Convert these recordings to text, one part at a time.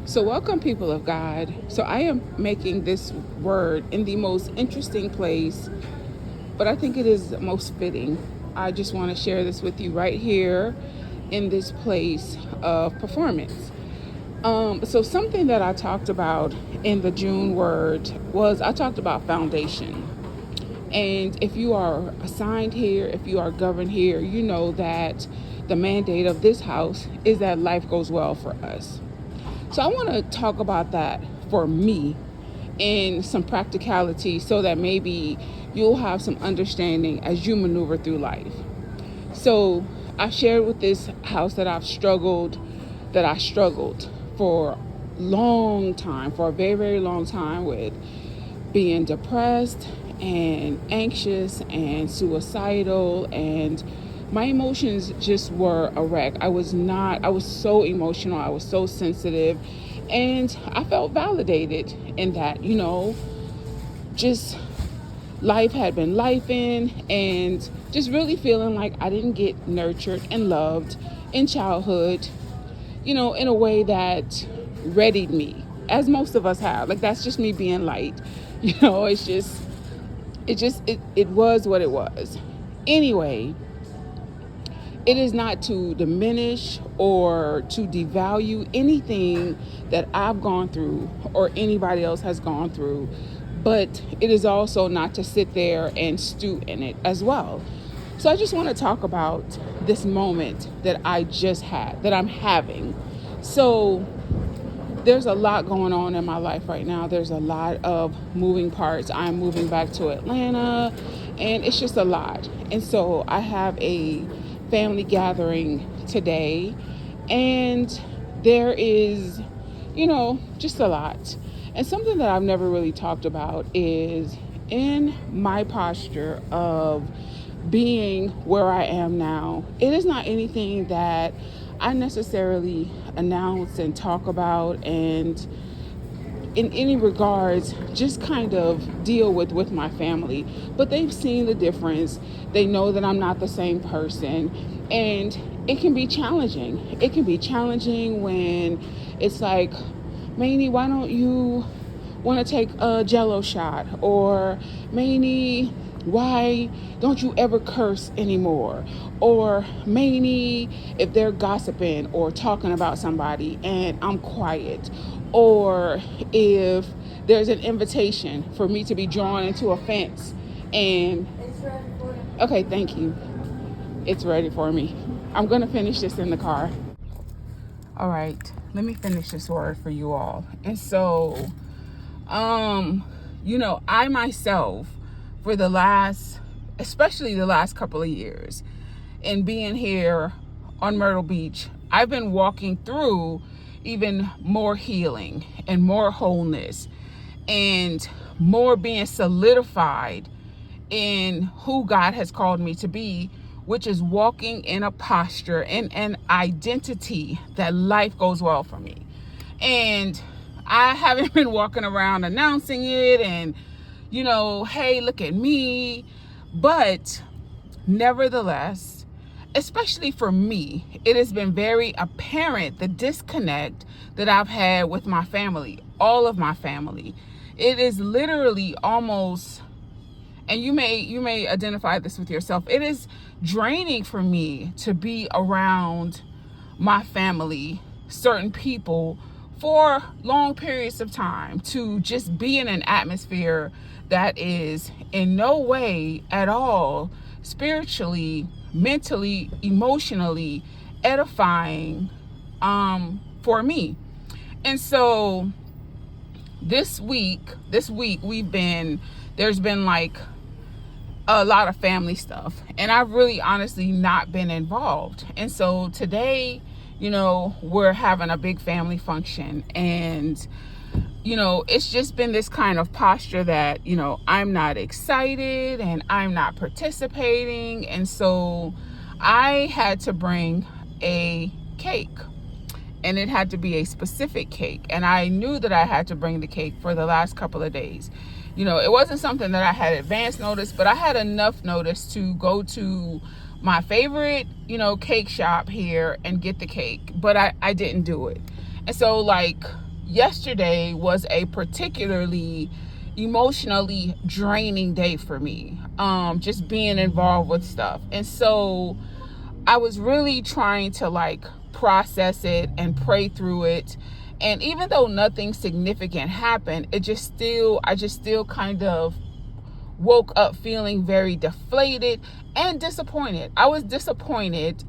So, welcome, people of God. So, I am making this word in the most interesting place, but I think it is most fitting. I just want to share this with you right here in this place of performance. So, something that I talked about in the June word was I talked about foundation. And if you are assigned here, if you are governed here, you know that the mandate of this house is that life goes well for us. So I want to talk about that for me in some practicality so that maybe you'll have some understanding as you maneuver through life. So I shared with this house that I struggled for long time, for a very, very long time with being depressed and anxious and suicidal, and my emotions just were a wreck. I was so emotional, I was so sensitive, and I felt validated in that, just life had been lifing, and just really feeling like I didn't get nurtured and loved in childhood, in a way that readied me, as most of us have. Like, that's just me being light. It was what it was. Anyway, it is not to diminish or to devalue anything that I've gone through or anybody else has gone through, but it is also not to sit there and stew in it as well. So I just want to talk about this moment that I just had, that I'm having. So there's a lot going on in my life right now. There's a lot of moving parts. I'm moving back to Atlanta, and it's just a lot. And so I have a family gathering today, and there is, just a lot. And something that I've never really talked about is in my posture of being where I am now. It is not anything that I necessarily announce and talk about, and in any regards just kind of deal with my family. But they've seen the difference. They know that I'm not the same person, and it can be challenging. It can be challenging when it's like, Manny, why don't you want to take a Jello shot? Or, Manny, why don't you ever curse anymore? Or, Manny, if they're gossiping or talking about somebody and I'm quiet. Or if there's an invitation for me to be drawn into a fence and... It's ready for you. Okay, thank you. It's ready for me. I'm going to finish this in the car. All right, let me finish this word for you all. And so, I myself, for especially the last couple of years, and being here on Myrtle Beach, I've been walking through even more healing and more wholeness and more being solidified in who God has called me to be, which is walking in a posture and an identity that life goes well for me. And I haven't been walking around announcing it and, hey, look at me. But nevertheless, especially for me, it has been very apparent the disconnect that I've had with my family, all of my family. It is literally almost, and you may identify this with yourself, it is draining for me to be around my family, certain people, for long periods of time, to just be in an atmosphere that is in no way at all spiritually, mentally, emotionally edifying for me. And so this week there's been like a lot of family stuff, and I've really honestly not been involved. And so today, we're having a big family function, and it's just been this kind of posture that, I'm not excited and I'm not participating. And so I had to bring a cake, and it had to be a specific cake. And I knew that I had to bring the cake for the last couple of days. It wasn't something that I had advance notice, but I had enough notice to go to my favorite, cake shop here and get the cake, but I didn't do it. And so, like, yesterday was a particularly emotionally draining day for me, just being involved with stuff. And so I was really trying to like process it and pray through it. And even though nothing significant happened, I just still kind of woke up feeling very deflated and disappointed. I was disappointed.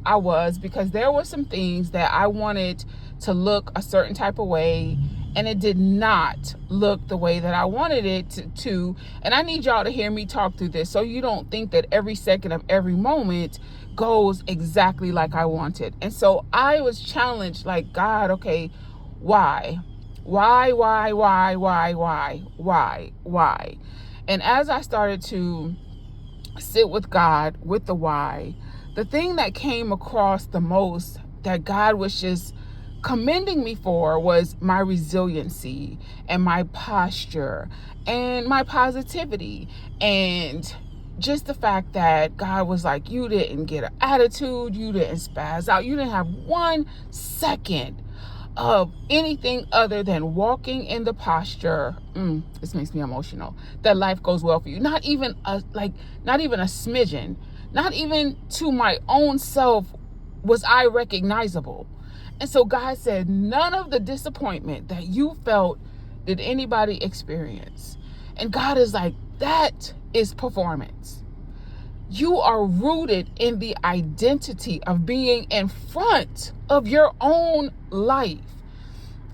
Because there were some things that I wanted to look a certain type of way, and it did not look the way that I wanted it to. And I need y'all to hear me talk through this so you don't think that every second of every moment goes exactly like I wanted. And so I was challenged, like, God, okay, why? Why? And as I started to sit with God with the why, the thing that came across the most that God was just commending me for was my resiliency and my posture and my positivity, and just the fact that God was like, you didn't get an attitude, you didn't spaz out, you didn't have 1 second of anything other than walking in the posture. This makes me emotional. That life goes well for you. Not even a smidgen. Not even to my own self was I recognizable. And so God said, none of the disappointment that you felt did anybody experience. And God is like, that is performance. You are rooted in the identity of being in front of your own life.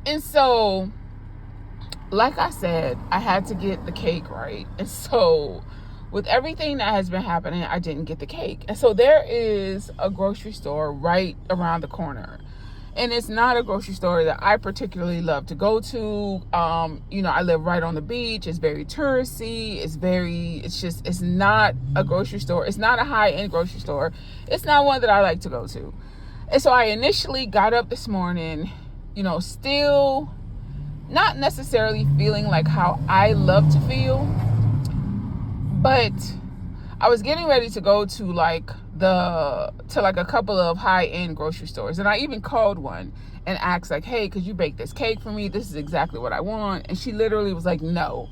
And so, like I said, I had to get the cake right. And so, with everything that has been happening, I didn't get the cake. And so there is a grocery store right around the corner. And it's not a grocery store that I particularly love to go to. I live right on the beach. It's very touristy. It's not a grocery store. It's not a high-end grocery store. It's not one that I like to go to. And so I initially got up this morning, still not necessarily feeling like how I love to feel, but I was getting ready to go to a couple of high-end grocery stores. And I even called one and asked, like, hey, could you bake this cake for me? This is exactly what I want. And she literally was like, no.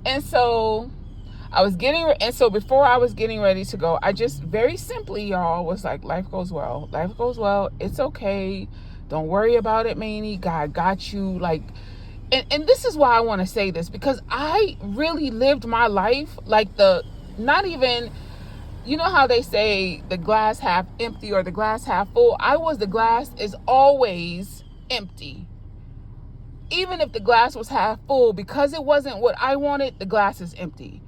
And so before I was getting ready to go, I just very simply, y'all, was like, life goes well. Life goes well. It's okay. Don't worry about it, Manny. God got you. And this is why I want to say this, because I really lived my life like not even, how they say the glass half empty or the glass half full. The glass is always empty. Even if the glass was half full, because it wasn't what I wanted, the glass is empty.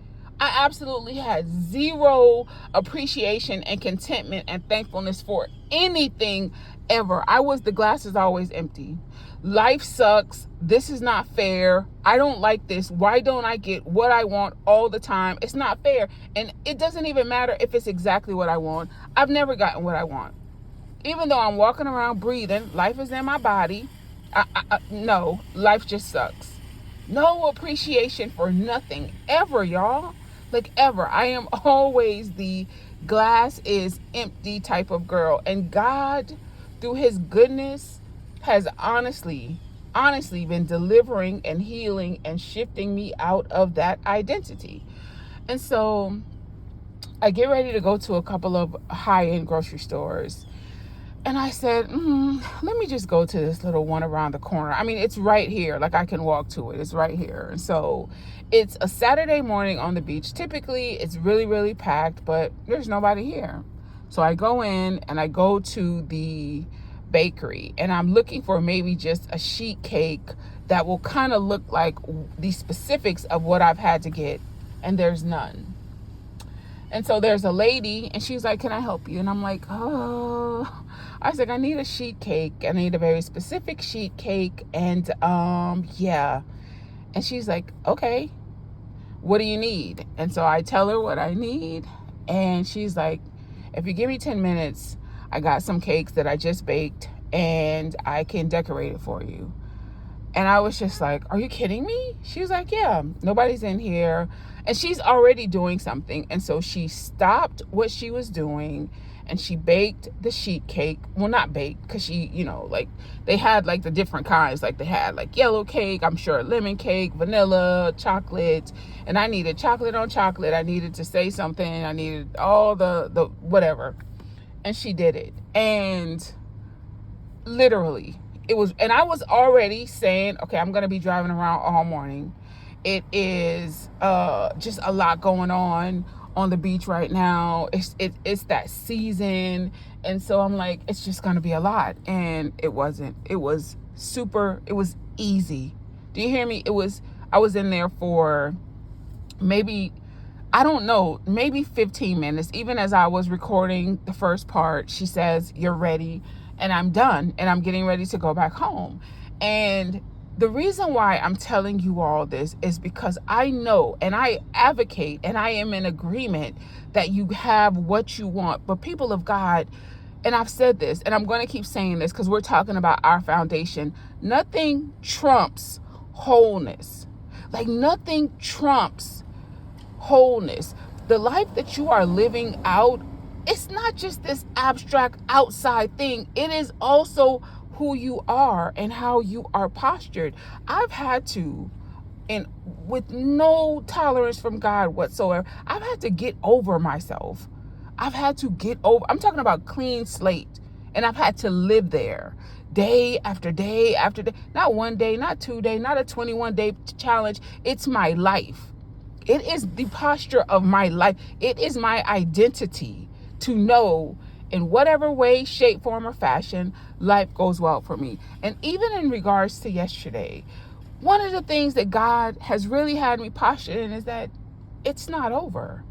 I absolutely had zero appreciation and contentment and thankfulness for anything ever. The glass is always empty. Life sucks. This is not fair. I don't like this. Why don't I get what I want all the time? It's not fair. And it doesn't even matter if it's exactly what I want. I've never gotten what I want. Even though I'm walking around breathing, life is in my body. No, life just sucks. No appreciation for nothing ever, y'all. Ever. I am always the glass is empty type of girl. And God, through his goodness, has honestly been delivering and healing and shifting me out of that identity. And so I get ready to go to a couple of high-end grocery stores. And I said, let me just go to this little one around the corner. I mean, it's right here. I can walk to it. It's right here. And so it's a Saturday morning on the beach. Typically, it's really, really packed, but there's nobody here. So I go in and I go to the bakery, and I'm looking for maybe just a sheet cake that will kind of look like the specifics of what I've had to get. And there's none. And so there's a lady, and she's like, can I help you? And I'm like, oh. I was like, I need a sheet cake. I need a very specific sheet cake. And yeah. And she's like, okay, what do you need? And so I tell her what I need. And she's like, if you give me 10 minutes, I got some cakes that I just baked and I can decorate it for you. And I was just like, are you kidding me? She was like, yeah, nobody's in here. And she's already doing something. And so she stopped what she was doing and she baked the sheet cake. Well, not baked, because she, like, they had like the different kinds. Like they had like yellow cake, I'm sure lemon cake, vanilla, chocolate, and I needed chocolate on chocolate. I needed to say something. I needed all the whatever. And she did it. And literally, and I was already saying, okay, I'm going to be driving around all morning. It is just a lot going on the beach right now. It's that season. And so I'm like, it's just going to be a lot. And it wasn't. It was easy. Do you hear me? I was in there for maybe, I don't know, maybe 15 minutes. Even as I was recording the first part, she says, "You're ready." And I'm done, and I'm getting ready to go back home. And the reason why I'm telling you all this is because I know, and I advocate, and I am in agreement that you have what you want. But people of God, and I've said this, and I'm going to keep saying this because we're talking about our foundation. Nothing trumps wholeness. Like nothing trumps wholeness. The life that you are living out, it's not just this abstract outside thing. It is also who you are and how you are postured. I've had to, and with no tolerance from God whatsoever, I've had to get over myself. I'm talking about clean slate. And I've had to live there day after day after day. Not one day, not 2 days, not a 21-day challenge. It's my life. It is the posture of my life. It is my identity to know in whatever way, shape, form, or fashion, life goes well for me. And even in regards to yesterday, one of the things that God has really had me postured in is that it's not over.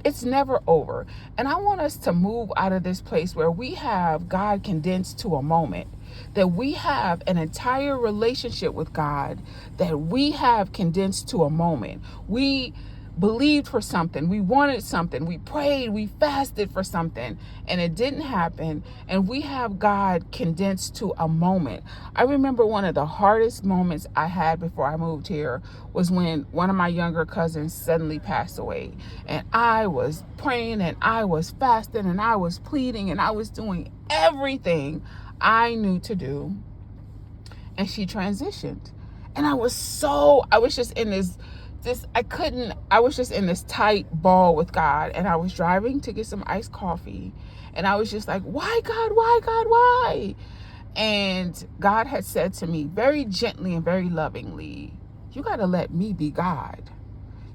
It's never over. And I want us to move out of this place where we have God condensed to a moment, that we have an entire relationship with God that we have condensed to a moment. We believed for something. We wanted something. We prayed. We fasted for something, and it didn't happen. And we have God condensed to a moment. I remember one of the hardest moments I had before I moved here was when one of my younger cousins suddenly passed away. And I was praying, and I was fasting, and I was pleading, and I was doing everything I knew to do. And she transitioned. And I was just in I was just in this tight ball with God. And I was driving to get some iced coffee. And I was just like, why, God, why, God, why? And God had said to me very gently and very lovingly, you got to let me be God.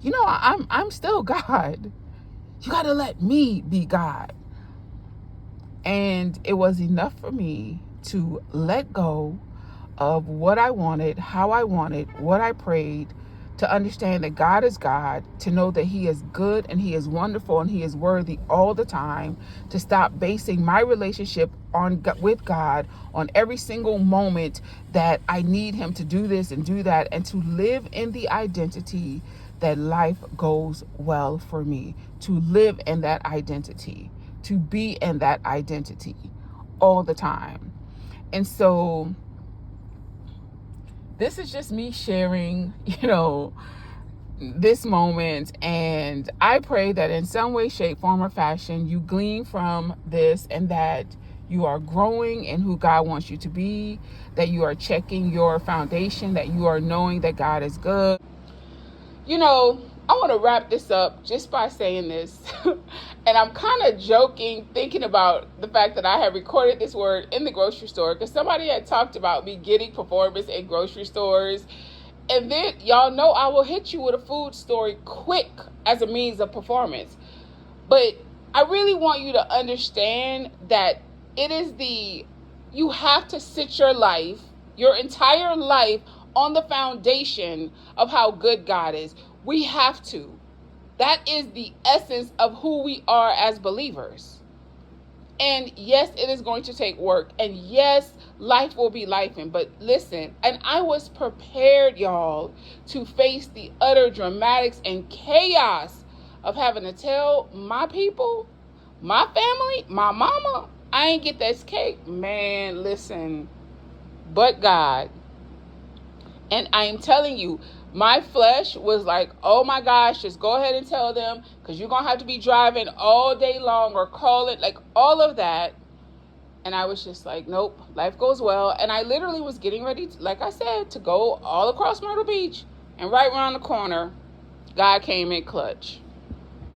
I'm still God. You got to let me be God. And it was enough for me to let go of what I wanted, how I wanted, what I prayed, to understand that God is God, to know that He is good and He is wonderful and He is worthy all the time, to stop basing my relationship with God on every single moment that I need Him to do this and do that, and to live in the identity that life goes well for me, to live in that identity, to be in that identity all the time. And so this is just me sharing, this moment. And I pray that in some way, shape, form, or fashion, you glean from this, and that you are growing in who God wants you to be, that you are checking your foundation, that you are knowing that God is good. I want to wrap this up just by saying this. And I'm kind of joking, thinking about the fact that I had recorded this word in the grocery store, because somebody had talked about me getting performance in grocery stores. And then y'all know I will hit you with a food story quick as a means of performance. But I really want you to understand that you have to sit your entire life, on the foundation of how good God is. We have to. That is the essence of who we are as believers. And yes, it is going to take work. And yes, life will be lifing. But listen, and I was prepared, y'all, to face the utter dramatics and chaos of having to tell my people, my family, my mama, I ain't get this cake. Man, listen, but God. And I am telling you, My flesh was like, oh my gosh, just go ahead and tell them, because you're going to have to be driving all day long, or call it, like all of that. And I was just like, nope, life goes well. And I literally was getting ready, like I said, to go all across Myrtle Beach. And right around the corner, God came in clutch.